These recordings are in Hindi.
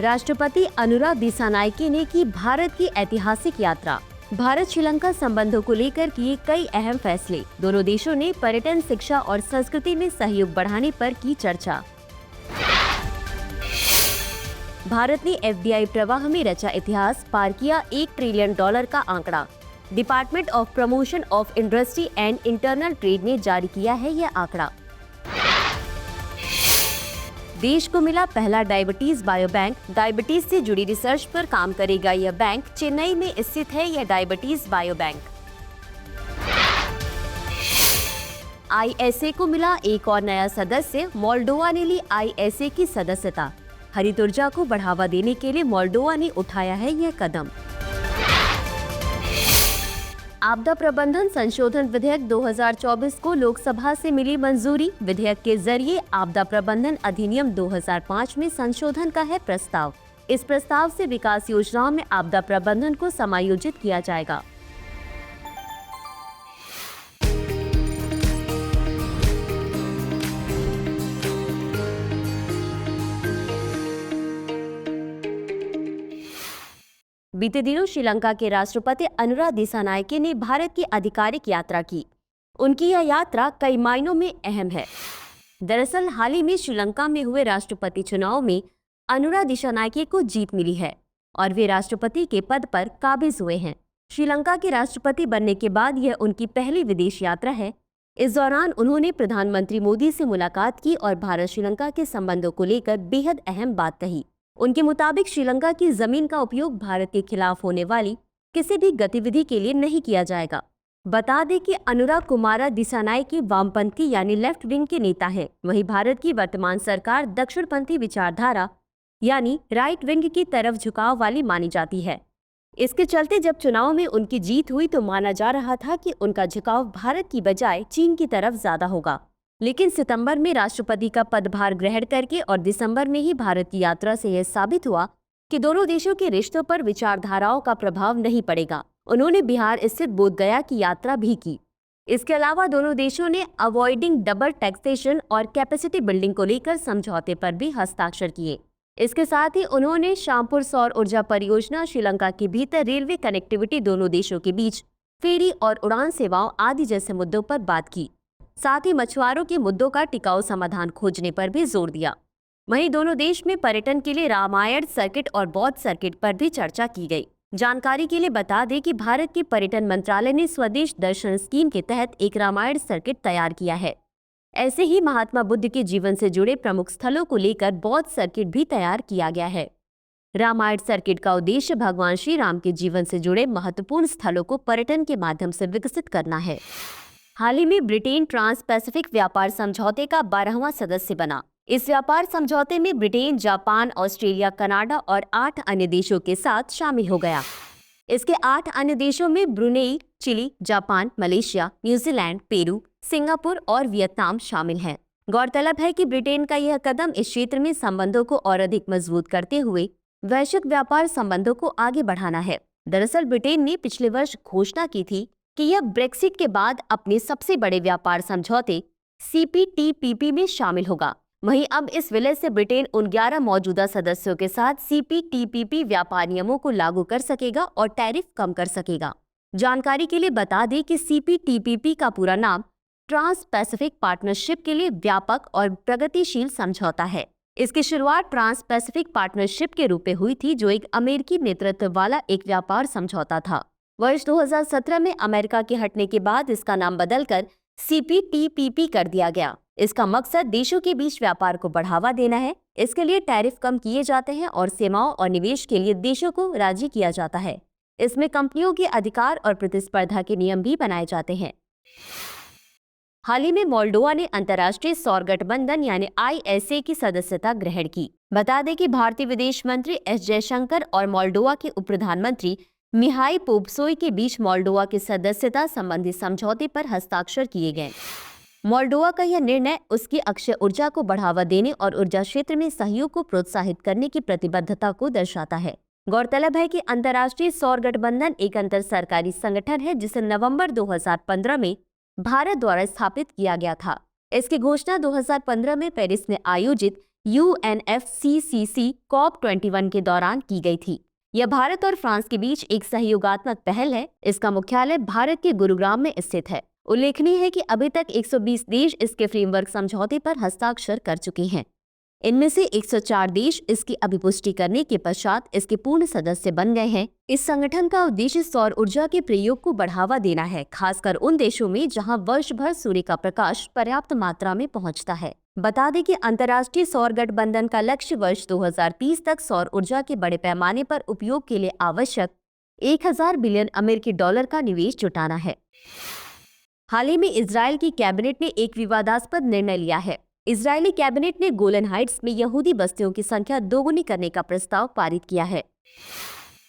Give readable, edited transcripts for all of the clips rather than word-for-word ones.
राष्ट्रपति अनुराग दिसानायके ने की भारत की ऐतिहासिक यात्रा। भारत श्रीलंका संबंधों को लेकर किए कई अहम फैसले। दोनों देशों ने पर्यटन, शिक्षा और संस्कृति में सहयोग बढ़ाने पर की चर्चा। भारत ने एफडीआई प्रवाह में रचा इतिहास, पार किया $1 ट्रिलियन का आंकड़ा। Department of promotion of industry and internal trade ने जारी किया है यह आंकड़ा। देश को मिला पहला डायबिटीज बायो बैंक। डायबिटीज से जुड़ी रिसर्च पर काम करेगा यह बैंक। चेन्नई में स्थित है यह डायबिटीज बायो बैंक। आईएसए को मिला एक और नया सदस्य। मोल्डोवा ने ली आईएसए की सदस्यता। हरित ऊर्जा को बढ़ावा देने के लिए मोल्डोवा ने उठाया है यह कदम। आपदा प्रबंधन संशोधन विधेयक 2024 को लोकसभा से मिली मंजूरी। विधेयक के जरिए आपदा प्रबंधन अधिनियम 2005 में संशोधन का है प्रस्ताव। इस प्रस्ताव से विकास योजनाओं में आपदा प्रबंधन को समायोजित किया जाएगा। बीते दिनों श्रीलंका के राष्ट्रपति अनुराग दिसानायके ने भारत की आधिकारिक यात्रा की। उनकी यह यात्रा कई मायनों में अहम है। दरअसल हाल ही में श्रीलंका में हुए राष्ट्रपति चुनाव में अनुराग दिसानायके को जीत मिली है और वे राष्ट्रपति के पद पर काबिज हुए हैं। श्रीलंका के राष्ट्रपति बनने के बाद यह उनकी पहली विदेश यात्रा है। इस दौरान उन्होंने प्रधानमंत्री मोदी से मुलाकात की और भारत श्रीलंका के संबंधों को लेकर बेहद अहम बात कही। उनके मुताबिक श्रीलंका की जमीन का उपयोग भारत के खिलाफ होने वाली किसी भी गतिविधि के लिए नहीं किया जाएगा। बता दें कि अनुराग कुमारा दिसानायके वामपंथी यानी लेफ्ट विंग के नेता है। वहीं भारत की वर्तमान सरकार दक्षिणपंथी विचारधारा यानी राइट विंग की तरफ झुकाव वाली मानी जाती है। इसके चलते जब चुनाव में उनकी जीत हुई तो माना जा रहा था कि उनका झुकाव भारत की बजाय चीन की तरफ ज्यादा होगा। लेकिन सितंबर में राष्ट्रपति का पदभार ग्रहण करके और दिसंबर में ही भारत की यात्रा से यह साबित हुआ कि दोनों देशों के रिश्तों पर विचारधाराओं का प्रभाव नहीं पड़ेगा। उन्होंने बिहार स्थित बोधगया की यात्रा भी की। इसके अलावा दोनों देशों ने अवॉइडिंग डबल टैक्सेशन और कैपेसिटी बिल्डिंग को लेकर समझौते पर भी हस्ताक्षर किए। इसके साथ ही उन्होंने शामपुर सौर ऊर्जा परियोजना, श्रीलंका के भीतर रेलवे कनेक्टिविटी, दोनों देशों के बीच फेरी और उड़ान सेवाओं आदि जैसे मुद्दों पर बात की। साथ ही मछुआरों के मुद्दों का टिकाऊ समाधान खोजने पर भी जोर दिया। वहीं दोनों देश में पर्यटन के लिए रामायण सर्किट और बौद्ध सर्किट पर भी चर्चा की गई। जानकारी के लिए बता दें कि भारत के पर्यटन मंत्रालय ने स्वदेश दर्शन स्कीम के तहत एक रामायण सर्किट तैयार किया है। ऐसे ही महात्मा बुद्ध के जीवन से जुड़े प्रमुख स्थलों को लेकर बौद्ध सर्किट भी तैयार किया गया है। रामायण सर्किट का उद्देश्य भगवान श्री राम के जीवन से जुड़े महत्वपूर्ण स्थलों को पर्यटन के माध्यम से विकसित करना है। हाल ही में ब्रिटेन ट्रांस पैसिफिक व्यापार समझौते का 12वां सदस्य बना। इस व्यापार समझौते में ब्रिटेन, जापान, ऑस्ट्रेलिया, कनाडा और 8 अन्य देशों के साथ शामिल हो गया। इसके 8 अन्य देशों में Brunei, Chile, Japan, Malaysia, New Zealand, Peru, Singapore और वियतनाम शामिल हैं। गौरतलब है कि ब्रिटेन का यह कदम इस क्षेत्र में संबंधों को और अधिक मजबूत करते हुए वैश्विक व्यापार संबंधों को आगे बढ़ाना है। दरअसल ब्रिटेन ने पिछले वर्ष घोषणा की थी कि यह ब्रेक्सिट के बाद अपने सबसे बड़े व्यापार समझौते CPTPP में शामिल होगा। वहीं अब इस विलय से ब्रिटेन उन 11 मौजूदा सदस्यों के साथ CPTPP व्यापार नियमों को लागू कर सकेगा और टैरिफ कम कर सकेगा। जानकारी के लिए बता दें कि CPTPP का पूरा नाम ट्रांस पैसिफिक पार्टनरशिप के लिए व्यापक और प्रगतिशील समझौता है। इसकी शुरुआत ट्रांस पैसिफिक पार्टनरशिप के रूप में हुई थी, जो एक अमेरिकी नेतृत्व वाला एक व्यापार समझौता था। वर्ष 2017 में अमेरिका के हटने के बाद इसका नाम बदलकर CPTPP कर दिया गया। इसका मकसद देशों के बीच व्यापार को बढ़ावा देना है। इसके लिए टैरिफ कम किए जाते हैं और सीमाओं और निवेश के लिए देशों को राजी किया जाता है। इसमें कंपनियों के अधिकार और प्रतिस्पर्धा के नियम भी बनाए जाते हैं। हाल ही में मोल्डोवा ने अंतर्राष्ट्रीय सौर गठबंधन यानी ISA की सदस्यता ग्रहण की। बता दें कि भारतीय विदेश मंत्री S जयशंकर और मोल्डोवा के उप प्रधानमंत्री मिहाई पोप्सोई के बीच मोल्डोवा की सदस्यता संबंधी समझौते पर हस्ताक्षर किए गए। मोल्डोवा का यह निर्णय उसकी अक्षय ऊर्जा को बढ़ावा देने और ऊर्जा क्षेत्र में सहयोग को प्रोत्साहित करने की प्रतिबद्धता को दर्शाता है। गौरतलब है कि अंतर्राष्ट्रीय सौर गठबंधन एक अंतर सरकारी संगठन है जिसे नवंबर 2015 में भारत द्वारा स्थापित किया गया था। इसकी घोषणा 2015 में पेरिस में आयोजित UNFCCC COP21 के दौरान की गई थी। यह भारत और फ्रांस के बीच एक सहयोगात्मक पहल है। इसका मुख्यालय भारत के गुरुग्राम में स्थित है। उल्लेखनीय है कि अभी तक 120 देश इसके फ्रेमवर्क समझौते पर हस्ताक्षर कर चुके हैं। इनमें से 104 देश इसकी अभिपुष्टि करने के पश्चात इसके पूर्ण सदस्य बन गए हैं। इस संगठन का उद्देश्य सौर ऊर्जा के प्रयोग को बढ़ावा देना है, खासकर उन देशों में जहां वर्ष भर सूर्य का प्रकाश पर्याप्त मात्रा में पहुंचता है। बता दें कि अंतर्राष्ट्रीय सौर गठबंधन का लक्ष्य वर्ष 2030 तक सौर ऊर्जा के बड़े पैमाने पर उपयोग के लिए आवश्यक 1000 बिलियन अमेरिकी डॉलर का निवेश जुटाना है। हाल ही में इजराइल की कैबिनेट ने एक विवादास्पद निर्णय लिया है। इजरायली कैबिनेट ने गोलन हाइट्स में यहूदी बस्तियों की संख्या दोगुनी करने का प्रस्ताव पारित किया है।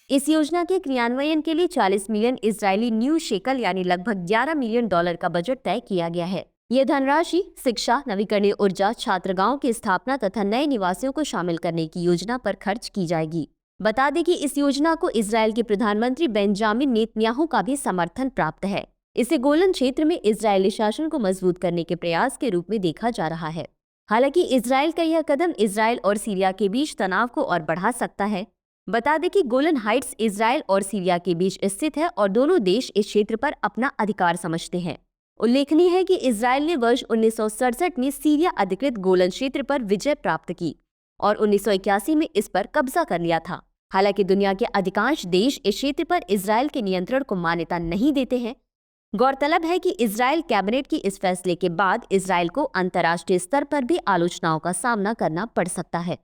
इस योजना के क्रियान्वयन के लिए 40 मिलियन इजरायली न्यू शेकल यानी लगभग 11 मिलियन डॉलर का बजट तय किया गया है। यह धनराशि शिक्षा, नवीकरणीय ऊर्जा, छात्रगाहों की स्थापना तथा नए निवासियों को शामिल करने की योजना पर खर्च की जाएगी। बता दें कि इस योजना को इजरायल के प्रधानमंत्री बेंजामिन नेतन्याहू का भी समर्थन प्राप्त है। इसे गोलन क्षेत्र में इजरायली शासन को मजबूत करने के प्रयास के रूप में देखा जा रहा है। हालांकि इजरायल का यह कदम इजरायल और सीरिया के बीच तनाव को और बढ़ा सकता है। बता दें कि गोलन हाइट्स इजरायल और सीरिया के बीच स्थित है और दोनों देश इस क्षेत्र पर अपना अधिकार समझते हैं। उल्लेखनीय है कि इजरायल ने वर्ष 1967 में सीरिया अधिकृत गोलन क्षेत्र पर विजय प्राप्त की और 1981 में इस पर कब्जा कर लिया था। हालांकि दुनिया के अधिकांश देश इस क्षेत्र पर इजरायल के नियंत्रण को मान्यता नहीं देते हैं। गौरतलब है कि इजरायल कैबिनेट की इस फैसले के बाद इजरायल को अंतर्राष्ट्रीय स्तर पर भी आलोचनाओं का सामना करना पड़ सकता है।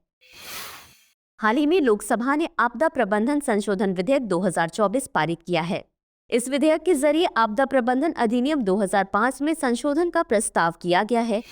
हाल ही में लोकसभा ने आपदा प्रबंधन संशोधन विधेयक 2024 पारित किया है। इस विधेयक के जरिए आपदा प्रबंधन अधिनियम 2005 में संशोधन का प्रस्ताव किया गया है।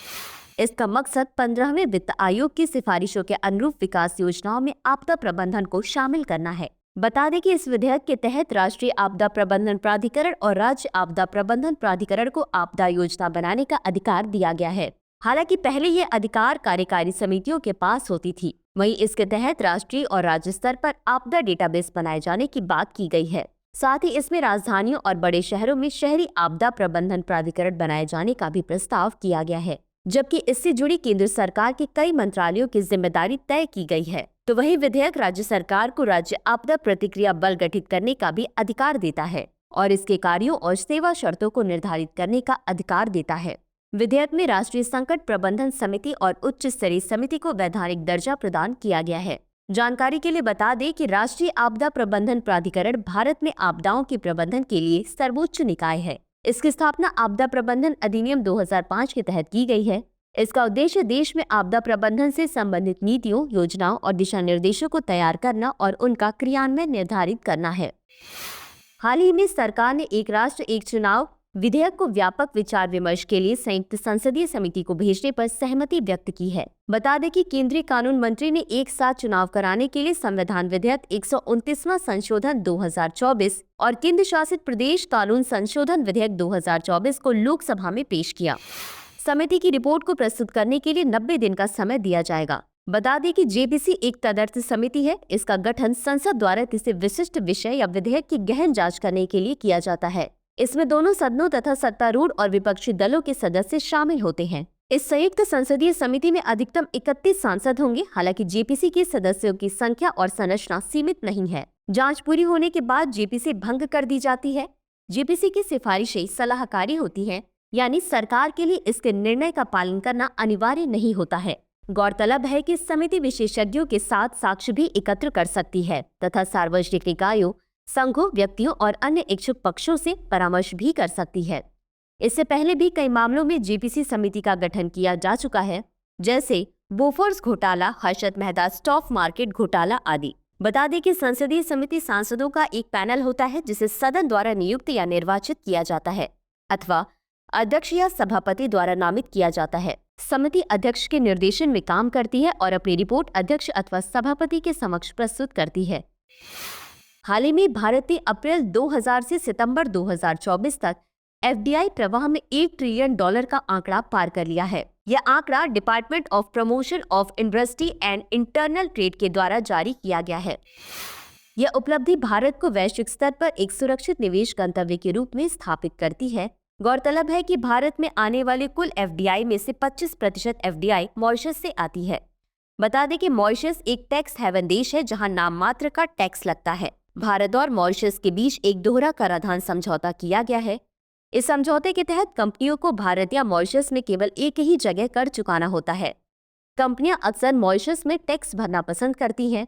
इसका मकसद 15वें वित्त आयोग की सिफारिशों के अनुरूप विकास योजनाओं में आपदा प्रबंधन को शामिल करना है। बता दें कि इस विधेयक के तहत राष्ट्रीय आपदा प्रबंधन प्राधिकरण और राज्य आपदा प्रबंधन प्राधिकरण को आपदा योजना बनाने का अधिकार दिया गया है। हालांकि पहले ये अधिकार कार्यकारी समितियों के पास होती थी। वहीं इसके तहत राष्ट्रीय और राज्य स्तर पर आपदा डेटाबेस बनाए जाने की बात की गई है। साथ ही इसमें राजधानियों और बड़े शहरों में शहरी आपदा प्रबंधन प्राधिकरण बनाए जाने का भी प्रस्ताव किया गया है, जबकि इससे जुड़ी केंद्र सरकार के कई मंत्रालयों की जिम्मेदारी तय की गई है। तो वही विधेयक राज्य सरकार को राज्य आपदा प्रतिक्रिया बल गठित करने का भी अधिकार देता है और इसके कार्यों और सेवा शर्तों को निर्धारित करने का अधिकार देता है। विधेयक में राष्ट्रीय संकट प्रबंधन समिति और उच्च स्तरीय समिति को वैधानिक दर्जा प्रदान किया गया है। जानकारी के लिए बता दें कि राष्ट्रीय आपदा प्रबंधन प्राधिकरण भारत में आपदाओं के प्रबंधन के लिए सर्वोच्च निकाय है। इसकी स्थापना आपदा प्रबंधन अधिनियम 2005 के तहत की गई है। इसका उद्देश्य देश में आपदा प्रबंधन से संबंधित नीतियों, योजनाओं और दिशा निर्देशों को तैयार करना और उनका क्रियान्वयन निर्धारित करना है। हाल ही में सरकार ने एक राष्ट्र एक चुनाव विधेयक को व्यापक विचार विमर्श के लिए संयुक्त संसदीय समिति को भेजने पर सहमति व्यक्त की है। बता दें कि केंद्रीय कानून मंत्री ने एक साथ चुनाव कराने के लिए संविधान विधेयक 129वां संशोधन 2024 और केंद्र शासित प्रदेश कानून संशोधन विधेयक 2024 को लोकसभा में पेश किया। समिति की रिपोर्ट को प्रस्तुत करने के लिए 90 दिन का समय दिया जाएगा। बता दें कि जेपीसी एक तदर्थ समिति है। इसका गठन संसद द्वारा किसी विशिष्ट विषय या विधेयक की गहन जांच करने के लिए किया जाता है। इसमें दोनों सदनों तथा सत्तारूढ़ और विपक्षी दलों के सदस्य शामिल होते हैं। इस संयुक्त संसदीय समिति में अधिकतम 31 सांसद होंगे। हालांकि जेपीसी के सदस्यों की संख्या और संरचना सीमित नहीं है। जांच पूरी होने के बाद जेपीसी भंग कर दी जाती है। जेपीसी की सिफारिशें सलाहकारी होती हैं, यानी सरकार के लिए इसके निर्णय का पालन करना अनिवार्य नहीं होता है। गौरतलब है कि समिति विशेषज्ञों के साथ साक्ष्य भी एकत्र कर सकती है तथा सार्वजनिक निकायों, संघों, व्यक्तियों और अन्य इच्छुक पक्षों से परामर्श भी कर सकती है। इससे पहले भी कई मामलों में जेपीसी समिति का गठन किया जा चुका है, जैसे बोफोर्स घोटाला, हर्षद मेहता स्टॉक मार्केट घोटाला आदि। बता दें कि संसदीय समिति सांसदों का एक पैनल होता है जिसे सदन द्वारा नियुक्त या निर्वाचित किया जाता है अथवा अध्यक्ष या सभापति द्वारा नामित किया जाता है। समिति अध्यक्ष के निर्देशन में काम करती है और अपनी रिपोर्ट अध्यक्ष अथवा सभापति के समक्ष प्रस्तुत करती है। हाल ही में भारत ने अप्रैल 2000 से सितंबर 2024 तक एफडीआई प्रवाह में $1 ट्रिलियन का आंकड़ा पार कर लिया है। यह आंकड़ा department of promotion of industry and internal trade के द्वारा जारी किया गया है। यह उपलब्धि भारत को वैश्विक स्तर पर एक सुरक्षित निवेश गंतव्य के रूप में स्थापित करती है। गौरतलब है कि भारत में आने वाले कुल एफडीआई में से 25% एफडीआई मॉरिशस से आती है। बता दें कि मॉरिशस एक टैक्स हेवन देश है जहां नाम मात्र का टैक्स लगता है। भारत और मॉरिशस के बीच एक दोहरा कराधान समझौता किया गया है। इस समझौते के तहत कंपनियों को भारत या मॉरिशस में केवल एक ही जगह कर चुकाना होता है। कंपनियां अक्सर मॉरिशस में टैक्स भरना पसंद करती हैं।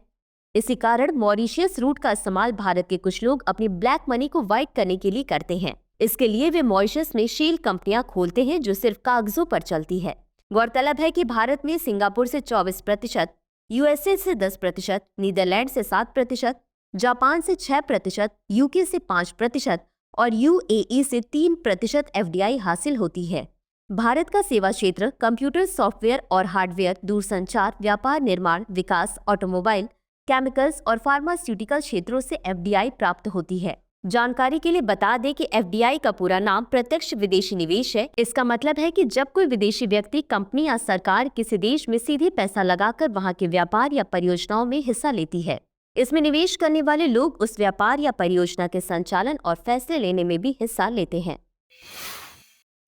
इसी कारण मॉरिशियस रूट का इस्तेमाल भारत के कुछ लोग अपनी ब्लैक मनी को वाइट करने के लिए करते हैं। इसके लिए वे मॉरिशस में शेल कंपनियां खोलते हैं जो सिर्फ कागजों पर चलती है। गौरतलब है कि भारत में सिंगापुर से 24%, यूएसए से 10%, नीदरलैंड से 7%, जापान से 6%, यूके से 5% और यूएई से 3% एफडीआई हासिल होती है। भारत का सेवा क्षेत्र कंप्यूटर, सॉफ्टवेयर और हार्डवेयर, दूरसंचार, व्यापार, निर्माण, विकास, ऑटोमोबाइल, केमिकल्स और फार्मास्यूटिकल क्षेत्रों से एफडीआई प्राप्त होती है। जानकारी के लिए बता दें कि एफडीआई का पूरा नाम प्रत्यक्ष विदेशी निवेश है। इसका मतलब है कि जब कोई विदेशी व्यक्ति, कंपनी या सरकार किसी देश में सीधे पैसा लगाकर वहां के व्यापार या परियोजनाओं में हिस्सा लेती है। इसमें निवेश करने वाले लोग उस व्यापार या परियोजना के संचालन और फैसले लेने में भी हिस्सा लेते हैं।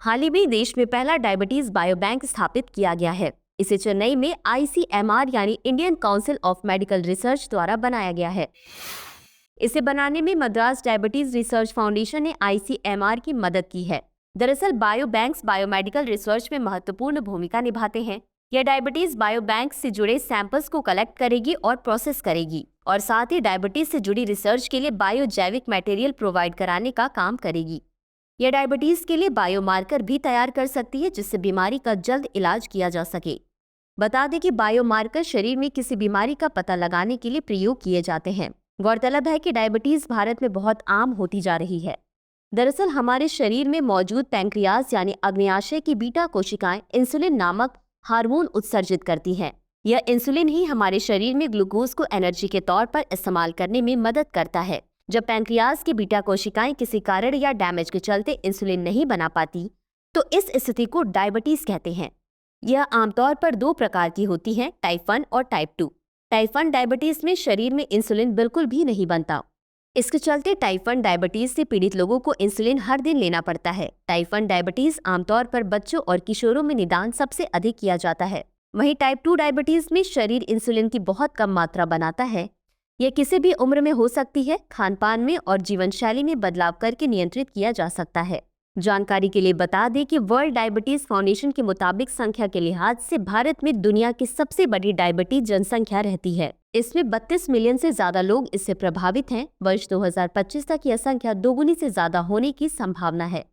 हाल ही में देश में पहला डायबिटीज बायोबैंक स्थापित किया गया है। इसे चेन्नई में ICMR यानी Indian council of medical research द्वारा बनाया गया है। इसे बनाने में मद्रास डायबिटीज रिसर्च फाउंडेशन ने ICMR की मदद की है। दरअसल बायोबैंक्स बायोमेडिकल रिसर्च में महत्वपूर्ण भूमिका निभाते हैं। यह डायबिटीज बायोबैंक से जुड़े सैंपल्स को कलेक्ट करेगी और प्रोसेस करेगी और साथ ही डायबिटीज से जुड़ी रिसर्च के लिए बायोजैविक मटेरियल प्रोवाइड कराने का काम करेगी। यह डायबिटीज के लिए बायोमार्कर भी तैयार कर सकती है जिससे बीमारी का जल्द इलाज किया जा सके। बता दें कि बायोमार्कर शरीर में किसी बीमारी का पता लगाने के लिए प्रयोग किए जाते हैं। गौरतलब है कि डायबिटीज भारत में बहुत आम होती जा रही है। दरअसल हमारे शरीर में मौजूद पैंक्रियाज यानी अग्न्याशय की बीटा कोशिकाएं इंसुलिन नामक हार्मोन उत्सर्जित करती हैं। यह इंसुलिन ही हमारे शरीर में ग्लूकोज को एनर्जी के तौर पर इस्तेमाल करने में मदद करता है। जब पैंक्रियाज की बीटा कोशिकाएं किसी कारण या डैमेज के चलते इंसुलिन नहीं बना पाती तो इस स्थिति को डायबिटीज कहते हैं। यह आमतौर पर 2 प्रकार की होती है, टाइप 1 और टाइप 2। टाइप 1 डायबिटीज में शरीर में इंसुलिन बिल्कुल भी नहीं बनता। इसके चलते टाइप 1 डायबिटीज से पीड़ित लोगों को इंसुलिन हर दिन लेना पड़ता है। टाइप 1 डायबिटीज आमतौर पर बच्चों और किशोरों में निदान सबसे अधिक किया जाता है। वहीं टाइप 2 डायबिटीज में शरीर इंसुलिन की बहुत कम मात्रा बनाता है। यह किसी भी उम्र में हो सकती है। खानपान में और जीवन शैली में बदलाव करके नियंत्रित किया जा सकता है। जानकारी के लिए बता दें कि वर्ल्ड डायबिटीज फाउंडेशन के मुताबिक संख्या के लिहाज से भारत में दुनिया की सबसे बड़ी डायबिटीज जनसंख्या रहती है। इसमें 32 मिलियन से ज्यादा लोग इससे प्रभावित हैं। वर्ष 2025 तक यह संख्या दोगुनी से ज्यादा होने की संभावना है।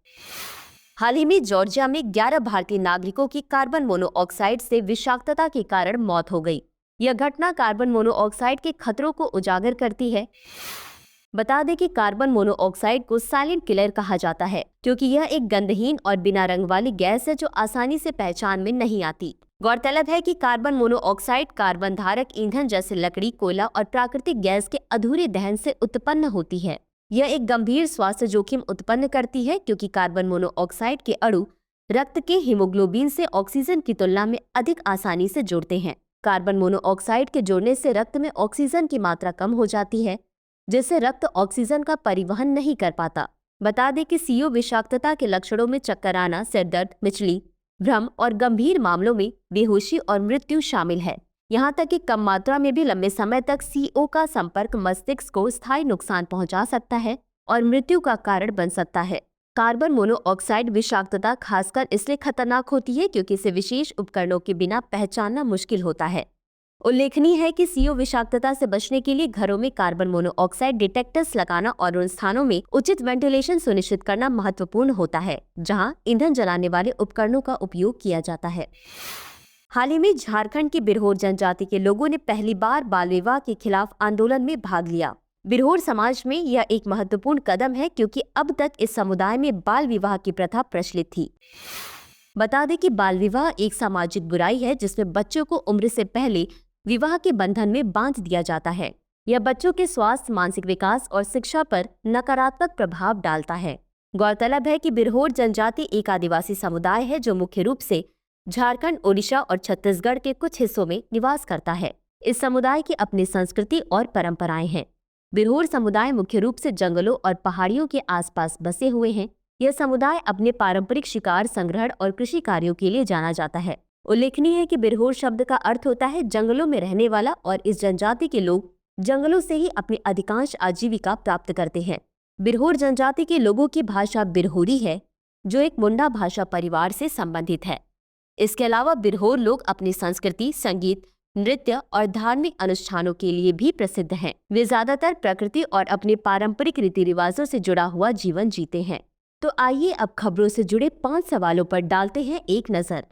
हाल ही में जॉर्जिया में 11 भारतीय नागरिकों की कार्बन मोनोऑक्साइड से विषाक्तता के कारण मौत हो गई। यह घटना कार्बन मोनोऑक्साइड के खतरों को उजागर करती है। बता दें कि कार्बन मोनोऑक्साइड को साइलेंट किलर कहा जाता है क्योंकि यह एक गंधहीन और बिना रंग वाली गैस है जो आसानी से पहचान में नहीं आती। गौरतलब है कि कार्बन मोनोऑक्साइड कार्बन धारक ईंधन जैसे लकड़ी, कोयला और प्राकृतिक गैस के अधूरे दहन से उत्पन्न होती है। यह एक गंभीर स्वास्थ्य जोखिम उत्पन्न करती है क्योंकि कार्बन मोनोऑक्साइड के अणु रक्त के हीमोग्लोबिन से ऑक्सीजन की तुलना में अधिक आसानी से जुड़ते हैं। कार्बन मोनोऑक्साइड के जुड़ने से रक्त में ऑक्सीजन की मात्रा कम हो जाती है जिससे रक्त ऑक्सीजन का परिवहन नहीं कर पाता। बता दें कि CO विषाक्तता के लक्षणों में चक्कर आना, सिरदर्द, मिचली, भ्रम और गंभीर मामलों में बेहोशी और मृत्यु शामिल है। यहाँ तक कि कम मात्रा में भी लंबे समय तक CO का संपर्क मस्तिष्क को स्थायी नुकसान पहुँचा सकता है और मृत्यु का कारण बन सकता है। कार्बन मोनोऑक्साइड विषाक्तता खासकर इसलिए खतरनाक होती है क्योंकि इसे विशेष उपकरणों के बिना पहचानना मुश्किल होता है। उल्लेखनीय है कि CO विषाक्तता से बचने के लिए घरों में कार्बन मोनोऑक्साइड डिटेक्टर्स लगाना और उन स्थानों में उचित वेंटिलेशन सुनिश्चित करना महत्वपूर्ण होता है जहां ईंधन जलाने वाले उपकरणों का उपयोग किया जाता है। हाल ही में झारखंड की बिरहोर जनजाति के लोगों ने पहली बार बाल विवाह के खिलाफ आंदोलन में भाग लिया। बिरहोर समाज में यह एक महत्वपूर्ण कदम है क्योंकि अब तक इस समुदाय में बाल विवाह की प्रथा प्रचलित थी। बता दें कि बाल विवाह एक सामाजिक बुराई है जिसमें बच्चों को उम्र से पहले विवाह के बंधन में बांध दिया जाता है। यह बच्चों के स्वास्थ्य, मानसिक विकास और शिक्षा पर नकारात्मक प्रभाव डालता है। गौरतलब है कि बिरहोर जनजाति एक आदिवासी समुदाय है जो मुख्य रूप से झारखंड, ओडिशा और छत्तीसगढ़ के कुछ हिस्सों में निवास करता है। इस समुदाय की अपनी संस्कृति और परंपराएं हैं। बिरहोर समुदाय मुख्य रूप से जंगलों और पहाड़ियों के आसपास बसे हुए हैं। यह समुदाय अपने पारंपरिक शिकार, संग्रहण और कृषि कार्यों के लिए जाना जाता है। उल्लेखनीय है कि बिरहोर शब्द का अर्थ होता है जंगलों में रहने वाला और इस जनजाति के लोग जंगलों से ही अपनी अधिकांश आजीविका प्राप्त करते हैं। बिरहोर जनजाति के लोगों की भाषा बिरहोरी है, जो एक मुंडा भाषा परिवार से संबंधित है। इसके अलावा बिरहोर लोग अपनी संस्कृति, संगीत, नृत्य और धार्मिक अनुष्ठानों के लिए भी प्रसिद्ध हैं। वे ज्यादातर प्रकृति और अपने पारंपरिक रीति रिवाजों से जुड़ा हुआ जीवन जीते हैं। तो आइए अब खबरों से जुड़े 5 सवालों पर डालते हैं एक नजर।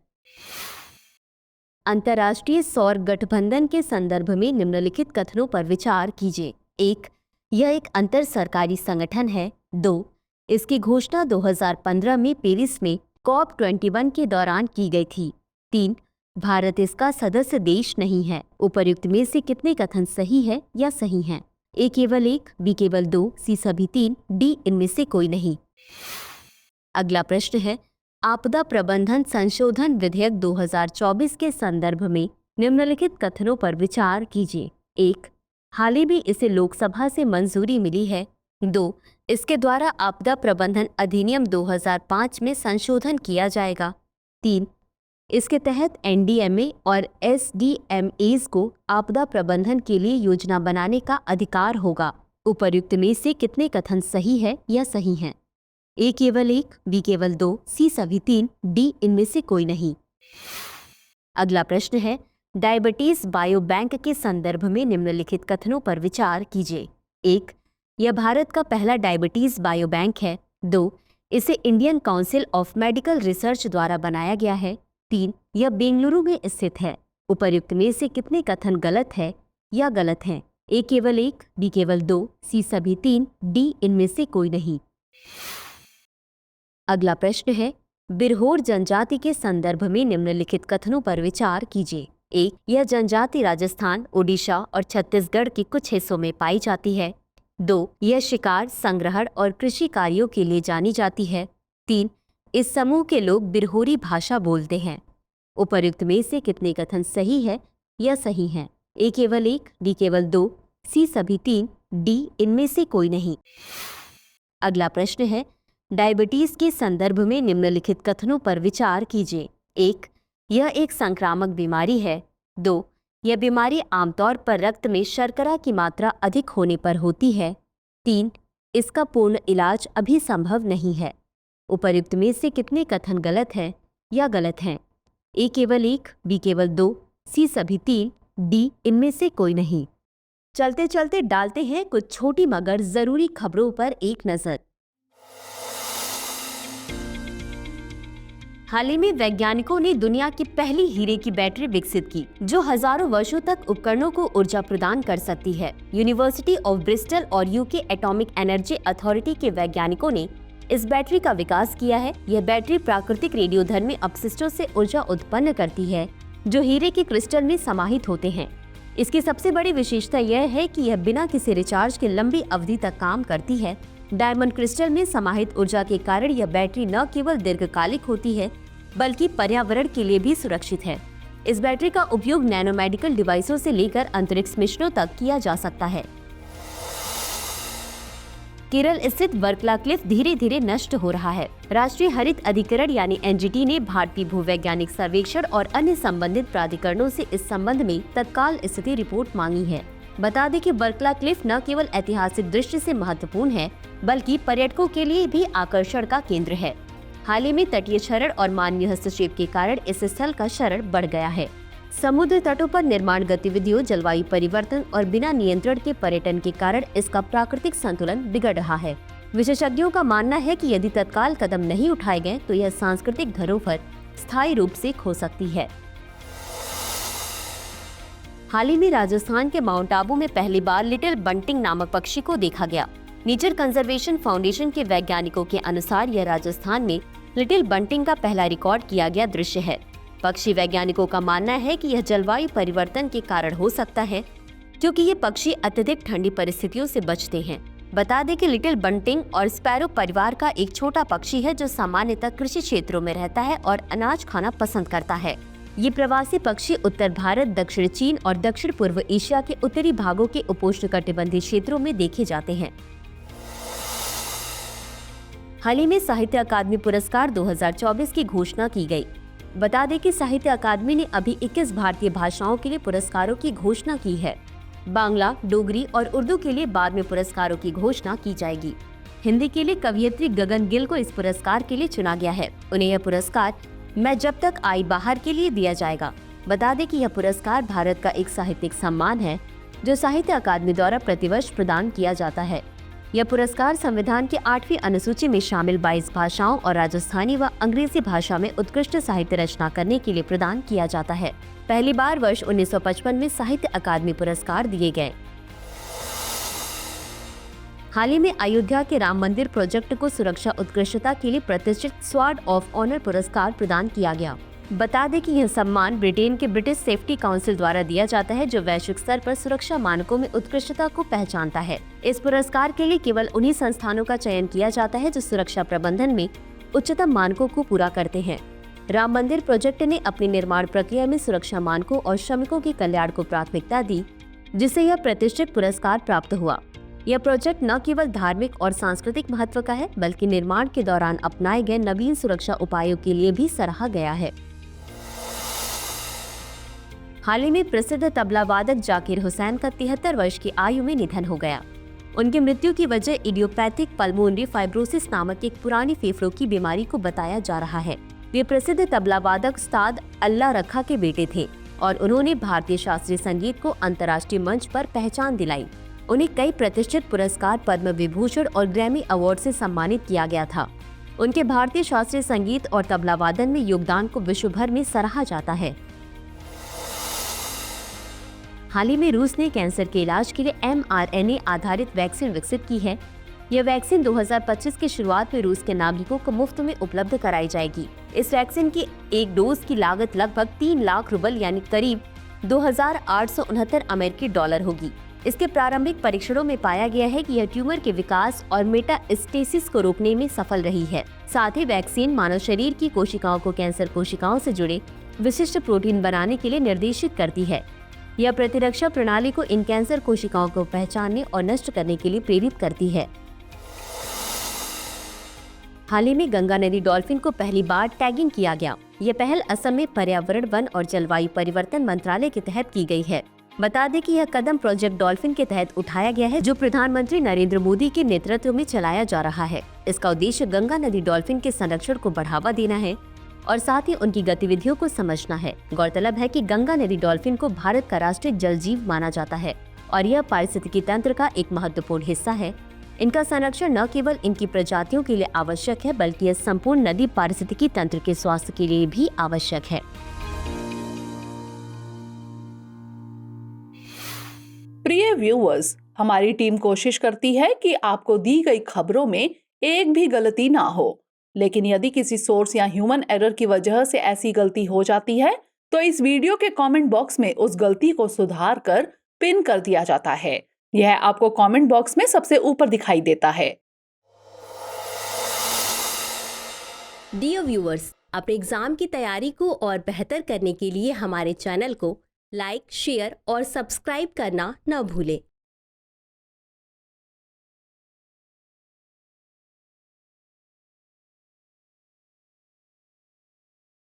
अंतर्राष्ट्रीय सौर गठबंधन के संदर्भ में निम्नलिखित कथनों पर विचार कीजिए। 1. यह एक अंतर सरकारी संगठन है। 2. इसकी घोषणा 2015 में पेरिस में COP21 के दौरान की गई थी। 3. भारत इसका सदस्य देश नहीं है। उपर्युक्त में से कितने कथन सही है या सही हैं? A केवल 1, B केवल 2, C सभी 3, D इनमें से कोई नहीं। अगला प्रश्न है, आपदा प्रबंधन संशोधन विधेयक 2024 के संदर्भ में निम्नलिखित कथनों पर विचार कीजिए। 1. हाल ही में इसे लोकसभा से मंजूरी मिली है। 2. इसके द्वारा आपदा प्रबंधन अधिनियम 2005 में संशोधन किया जाएगा। 3. इसके तहत NDMA और SDMAs को आपदा प्रबंधन के लिए योजना बनाने का अधिकार होगा। उपर्युक्त में से कितने कथन सही है या सही हैं? A केवल 1, B केवल 2, C सभी 3, D इनमें से कोई नहीं। अगला प्रश्न है, डायबिटीज बायो बैंक के संदर्भ में निम्नलिखित कथनों पर विचार कीजिए। 1. यह भारत का पहला डायबिटीज बायो बैंक है। 2. इसे Indian council of medical research द्वारा बनाया गया है। 3. यह बेंगलुरु में स्थित है। उपर्युक्त में से कितने कथन गलत है या गलत हैं? A केवल 1, B केवल 2, C सभी 3, D इनमें से कोई नहीं। अगला प्रश्न है, बिरहोर जनजाति के संदर्भ में निम्नलिखित कथनों पर विचार कीजिए। 1. यह जनजाति राजस्थान, ओडिशा और छत्तीसगढ़ के कुछ हिस्सों में पाई जाती है। 2. यह शिकार, संग्रहण और कृषि कार्यों के लिए जानी जाती है। 3. इस समूह के लोग बिरहोरी भाषा बोलते हैं। उपर्युक्त में से कितने कथन सही है या सही हैं? A केवल 1, B केवल 2, C सभी 3, D इनमें से कोई नहीं। अगला प्रश्न है, डायबिटीज के संदर्भ में निम्नलिखित कथनों पर विचार कीजिए। 1. यह एक संक्रामक बीमारी है। 2. यह बीमारी आमतौर पर रक्त में शर्करा की मात्रा अधिक होने पर होती है। 3. इसका पूर्ण इलाज अभी संभव नहीं है। उपर्युक्त में से कितने कथन गलत हैं या गलत हैं? A केवल 1, B केवल 2, C सभी 3, D इनमें से कोई नहीं। चलते चलते डालते हैं कुछ छोटी मगर जरूरी खबरों पर एक नजर। हाल ही में वैज्ञानिकों ने दुनिया की पहली हीरे की बैटरी विकसित की, जो हजारों वर्षों तक उपकरणों को ऊर्जा प्रदान कर सकती है। यूनिवर्सिटी ऑफ ब्रिस्टल और UK एटॉमिक एनर्जी अथॉरिटी के वैज्ञानिकों ने इस बैटरी का विकास किया है। यह बैटरी प्राकृतिक रेडियोधर्मी अपशिष्टों से ऊर्जा उत्पन्न करती है, जो हीरे के क्रिस्टल में समाहित होते हैं। इसकी सबसे बड़ी विशेषता यह है कि यह बिना किसी रिचार्ज के लंबी अवधि तक काम करती है। डायमंड क्रिस्टल में समाहित ऊर्जा के कारण यह बैटरी न केवल दीर्घकालिक होती है, बल्कि पर्यावरण के लिए भी सुरक्षित है। इस बैटरी का उपयोग नैनो मेडिकल डिवाइसों से लेकर अंतरिक्ष मिशनों तक किया जा सकता है। केरल स्थित वर्कला क्लिफ धीरे धीरे नष्ट हो रहा है। राष्ट्रीय हरित अधिकरण यानी NGT ने भारतीय भूवैज्ञानिक सर्वेक्षण और अन्य संबंधित प्राधिकरणों से इस संबंध में तत्काल स्थिति रिपोर्ट मांगी है। बता दें कि वर्कला क्लिफ न केवल ऐतिहासिक दृष्टि से महत्वपूर्ण है, बल्कि पर्यटकों के लिए भी आकर्षण का केंद्र है। हाल ही में तटीय क्षरण और मानवीय हस्तक्षेप के कारण इस स्थल का क्षरण बढ़ गया है। समुद्र तटों पर निर्माण गतिविधियों, जलवायु परिवर्तन और बिना नियंत्रण के पर्यटन के कारण इसका प्राकृतिक संतुलन बिगड़ रहा है। विशेषज्ञों का मानना है कि यदि तत्काल कदम नहीं उठाए गए तो यह सांस्कृतिक धरोहर स्थायी रूप से खो सकती है। हाल ही में राजस्थान के माउंट आबू में पहली बार लिटिल बंटिंग नामक पक्षी को देखा गया। नेचर कंजर्वेशन फाउंडेशन के वैज्ञानिकों के अनुसार यह राजस्थान में लिटिल बंटिंग का पहला रिकॉर्ड किया गया दृश्य है। पक्षी वैज्ञानिकों का मानना है कि यह जलवायु परिवर्तन के कारण हो सकता है, क्योंकि ये पक्षी अत्यधिक ठंडी परिस्थितियों से बचते हैं। बता दें कि लिटिल बंटिंग और स्पैरो परिवार का एक छोटा पक्षी है, जो सामान्यतः कृषि क्षेत्रों में रहता है और अनाज खाना पसंद करता है। ये प्रवासी पक्षी उत्तर भारत, दक्षिण चीन और दक्षिण पूर्व एशिया के उत्तरी भागों के उपोष्णकटिबंधीय क्षेत्रों में देखे जाते हैं। हाल ही में साहित्य अकादमी पुरस्कार 2024 की घोषणा की गई। बता दें कि साहित्य अकादमी ने अभी 21 भारतीय भाषाओं के लिए पुरस्कारों की घोषणा की है। बांग्ला, डोगरी और उर्दू के लिए बाद में पुरस्कारों की घोषणा की जाएगी। हिंदी के लिए कवयित्री गगन गिल को इस पुरस्कार के लिए चुना गया है। उन्हें यह पुरस्कार मैं जब तक आई बाहर के लिए दिया जाएगा। बता दें कि यह पुरस्कार भारत का एक साहित्यिक सम्मान है जो साहित्य अकादमी द्वारा प्रतिवर्ष प्रदान किया जाता है। यह पुरस्कार संविधान के 8वीं अनुसूची में शामिल 22 भाषाओं और राजस्थानी व अंग्रेजी भाषा में उत्कृष्ट साहित्य रचना करने के लिए प्रदान किया जाता है। पहली बार वर्ष 1955 में साहित्य अकादमी पुरस्कार दिए गए। हाल ही में अयोध्या के राम मंदिर प्रोजेक्ट को सुरक्षा उत्कृष्टता के लिए प्रतिष्ठित स्वॉर्ड ऑफ ऑनर पुरस्कार प्रदान किया गया। बता दें कि यह सम्मान ब्रिटेन के ब्रिटिश सेफ्टी काउंसिल द्वारा दिया जाता है जो वैश्विक स्तर पर सुरक्षा मानकों में उत्कृष्टता को पहचानता है। इस पुरस्कार के लिए केवल उन्हीं संस्थानों का चयन किया जाता है जो सुरक्षा प्रबंधन में उच्चतम मानकों को पूरा करते हैं। राम मंदिर प्रोजेक्ट ने अपनी निर्माण प्रक्रिया में सुरक्षा मानकों और श्रमिकों के कल्याण को प्राथमिकता दी, जिससे यह प्रतिष्ठित पुरस्कार प्राप्त हुआ। यह प्रोजेक्ट न केवल धार्मिक और सांस्कृतिक महत्व का है बल्कि निर्माण के दौरान अपनाए गए नवीन सुरक्षा उपायों के लिए भी सराहा गया है। हाल ही में प्रसिद्ध तबला वादक जाकिर हुसैन का 73 वर्ष की आयु में निधन हो गया। उनकी मृत्यु की वजह इडियोपैथिक पल्मोनरी फाइब्रोसिस नामक एक पुरानी फेफड़ों की बीमारी को बताया जा रहा है। वे प्रसिद्ध तबला वादक उस्ताद अल्लाह रखा के बेटे थे और उन्होंने भारतीय शास्त्रीय संगीत को अंतर्राष्ट्रीय मंच पर पहचान दिलाई। उन्हें कई प्रतिष्ठित पुरस्कार, पद्म विभूषण और ग्रैमी अवार्ड से सम्मानित किया गया था। उनके भारतीय शास्त्रीय संगीत और तबला वादन में योगदान को विश्व भर में सराहा जाता है। हाल ही में रूस ने कैंसर के इलाज के लिए mRNA आधारित वैक्सीन विकसित की है। यह वैक्सीन 2025 की शुरुआत में रूस के नागरिकों को मुफ्त में उपलब्ध कराई जाएगी। इस वैक्सीन की एक डोज की लागत लगभग 3 लाख रुपए यानी करीब 2,869 अमेरिकी डॉलर होगी। इसके प्रारंभिक परीक्षणों में पाया गया है कि यह ट्यूमर के विकास और मेटास्टेसिस को रोकने में सफल रही है। साथ ही वैक्सीन मानव शरीर की कोशिकाओं को कैंसर कोशिकाओं से जुड़े विशिष्ट प्रोटीन बनाने के लिए निर्देशित करती है। यह प्रतिरक्षा प्रणाली को इन कैंसर कोशिकाओं को पहचानने और नष्ट करने के लिए प्रेरित करती है। हाल ही में गंगा नदी डॉल्फिन को पहली बार टैगिंग किया गया। यह पहल असम में पर्यावरण, वन और जलवायु परिवर्तन मंत्रालय के तहत की गई है। बता दें कि यह कदम प्रोजेक्ट डॉल्फिन के तहत उठाया गया है जो प्रधानमंत्री नरेंद्र मोदी के नेतृत्व में चलाया जा रहा है। इसका उद्देश्य गंगा नदी डॉल्फिन के संरक्षण को बढ़ावा देना है और साथ ही उनकी गतिविधियों को समझना है। गौरतलब है कि गंगा नदी डॉल्फिन को भारत का राष्ट्रीय जल जीव माना जाता है और यह पारिस्थितिकी तंत्र का एक महत्वपूर्ण हिस्सा है। इनका संरक्षण न केवल इनकी प्रजातियों के लिए आवश्यक है बल्कि यह संपूर्ण नदी पारिस्थितिकी तंत्र के स्वास्थ्य के लिए भी आवश्यक है। प्रिय व्यूअर्स, हमारी टीम कोशिश करती है कि आपको दी गई खबरों में एक भी गलती ना हो, लेकिन यदि किसी सोर्स या ह्यूमन एरर की वजह से ऐसी गलती हो जाती है तो इस वीडियो के कमेंट बॉक्स में उस गलती को सुधार कर पिन कर दिया जाता है। यह आपको कमेंट बॉक्स में सबसे ऊपर दिखाई देता है। डियर व्यूअर्स, अपने एग्जाम की तैयारी को और बेहतर करने के लिए हमारे चैनल को लाइक, शेयर और सब्सक्राइब करना न भूलें।